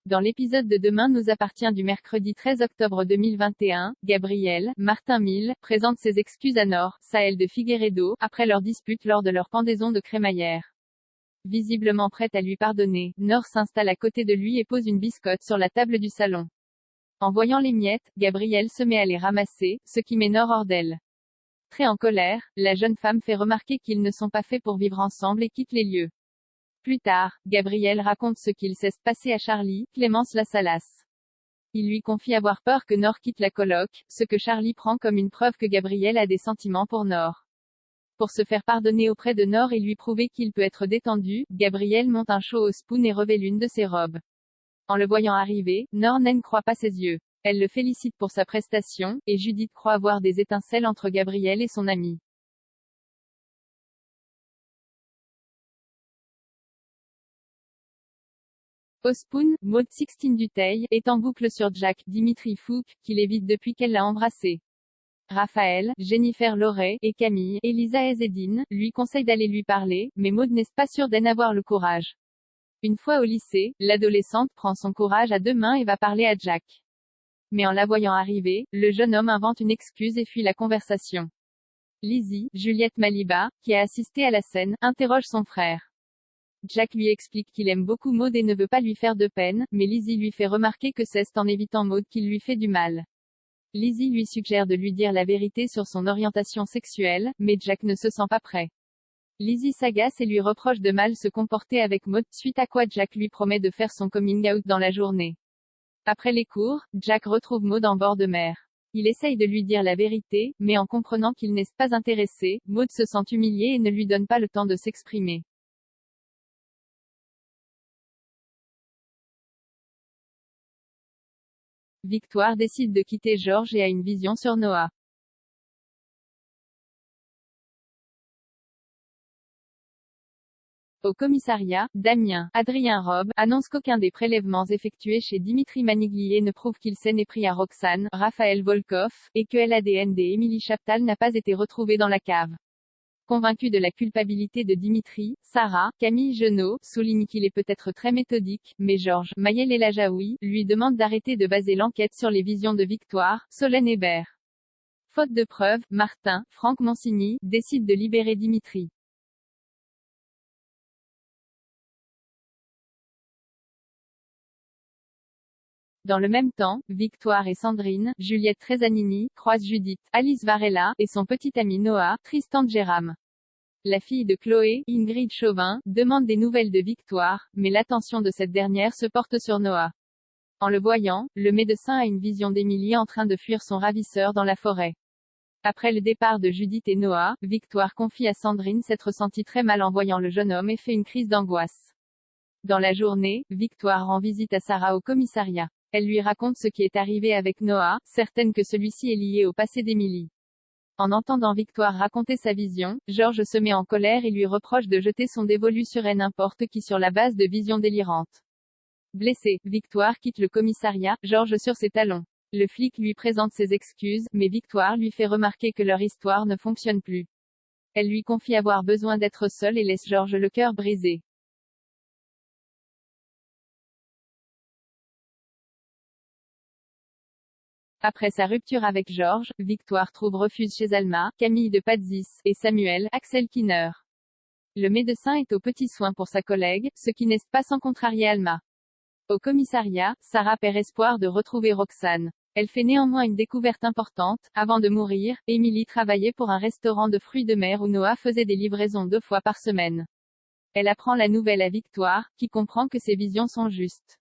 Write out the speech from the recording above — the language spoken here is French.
Dans l'épisode de Demain nous appartient du mercredi 13 octobre 2021, Gabriel, Martin Mille, présente ses excuses à Nor, Saël de Figueiredo, après leur dispute lors de leur pendaison de crémaillère. Visiblement prête à lui pardonner, Nor s'installe à côté de lui et pose une biscotte sur la table du salon. En voyant les miettes, Gabriel se met à les ramasser, ce qui met Nor hors d'elle. Très en colère, la jeune femme fait remarquer qu'ils ne sont pas faits pour vivre ensemble et quitte les lieux. Plus tard, Gabriel raconte ce qu'il s'est passé à Charlie, Clémence Lassalas. Il lui confie avoir peur que Nor quitte la coloc, ce que Charlie prend comme une preuve que Gabriel a des sentiments pour Nor. Pour se faire pardonner auprès de Nor et lui prouver qu'il peut être détendu, Gabriel monte un show au spoon et revêt l'une de ses robes. En le voyant arriver, Nor ne croit pas ses yeux. Elle le félicite pour sa prestation, et Judith croit voir des étincelles entre Gabriel et son ami. Au spoon, Maud Sixtine Dutheil est en boucle sur Jack, Dimitri Fouque, qui l'évite depuis qu'elle l'a embrassé. Raphaël, Jennifer Loret, et Camille, Elisa Ezedine, lui conseillent d'aller lui parler, mais Maud n'est pas sûre d'en avoir le courage. Une fois au lycée, l'adolescente prend son courage à deux mains et va parler à Jack. Mais en la voyant arriver, le jeune homme invente une excuse et fuit la conversation. Lizzie, Juliette Maliba, qui a assisté à la scène, interroge son frère. Jack lui explique qu'il aime beaucoup Maud et ne veut pas lui faire de peine, mais Lizzie lui fait remarquer que c'est en évitant Maud qu'il lui fait du mal. Lizzie lui suggère de lui dire la vérité sur son orientation sexuelle, mais Jack ne se sent pas prêt. Lizzie s'agace et lui reproche de mal se comporter avec Maud, suite à quoi Jack lui promet de faire son coming out dans la journée. Après les cours, Jack retrouve Maud en bord de mer. Il essaye de lui dire la vérité, mais en comprenant qu'il n'est pas intéressé, Maud se sent humiliée et ne lui donne pas le temps de s'exprimer. Victoire décide de quitter Georges et a une vision sur Noah. Au commissariat, Damien, Adrien Robe, annonce qu'aucun des prélèvements effectués chez Dimitri Maniglier ne prouve qu'il s'en est pris à Roxane, Raphaël Volkov, et que l'ADN d'Émilie Chaptal n'a pas été retrouvé dans la cave. Convaincue de la culpabilité de Dimitri, Sarah, Camille Genot, souligne qu'il est peut-être très méthodique, mais Georges, Maël El Ajaoui, lui demande d'arrêter de baser l'enquête sur les visions de Victoire, Solène Hébert. Faute de preuves, Martin, Franck Monsigny, décide de libérer Dimitri. Dans le même temps, Victoire et Sandrine, Juliette Tresanini, croisent Judith, Alice Varela, et son petit ami Noah, Tristan Djeram. La fille de Chloé, Ingrid Chauvin, demande des nouvelles de Victoire, mais l'attention de cette dernière se porte sur Noah. En le voyant, le médecin a une vision d'Émilie en train de fuir son ravisseur dans la forêt. Après le départ de Judith et Noah, Victoire confie à Sandrine s'être sentie très mal en voyant le jeune homme et fait une crise d'angoisse. Dans la journée, Victoire rend visite à Sarah au commissariat. Elle lui raconte ce qui est arrivé avec Noah, certaine que celui-ci est lié au passé d'Émilie. En entendant Victoire raconter sa vision, Georges se met en colère et lui reproche de jeter son dévolu sur n'importe qui sur la base de visions délirantes. Blessée, Victoire quitte le commissariat, Georges sur ses talons. Le flic lui présente ses excuses, mais Victoire lui fait remarquer que leur histoire ne fonctionne plus. Elle lui confie avoir besoin d'être seule et laisse Georges le cœur brisé. Après sa rupture avec Georges, Victoire trouve refuge chez Alma, Camille de Padzis, et Samuel, Axel Kinner. Le médecin est aux petits soins pour sa collègue, ce qui n'est pas sans contrarier Alma. Au commissariat, Sarah perd espoir de retrouver Roxane. Elle fait néanmoins une découverte importante. Avant de mourir, Émilie travaillait pour un restaurant de fruits de mer où Noah faisait des livraisons 2 fois par semaine. Elle apprend la nouvelle à Victoire, qui comprend que ses visions sont justes.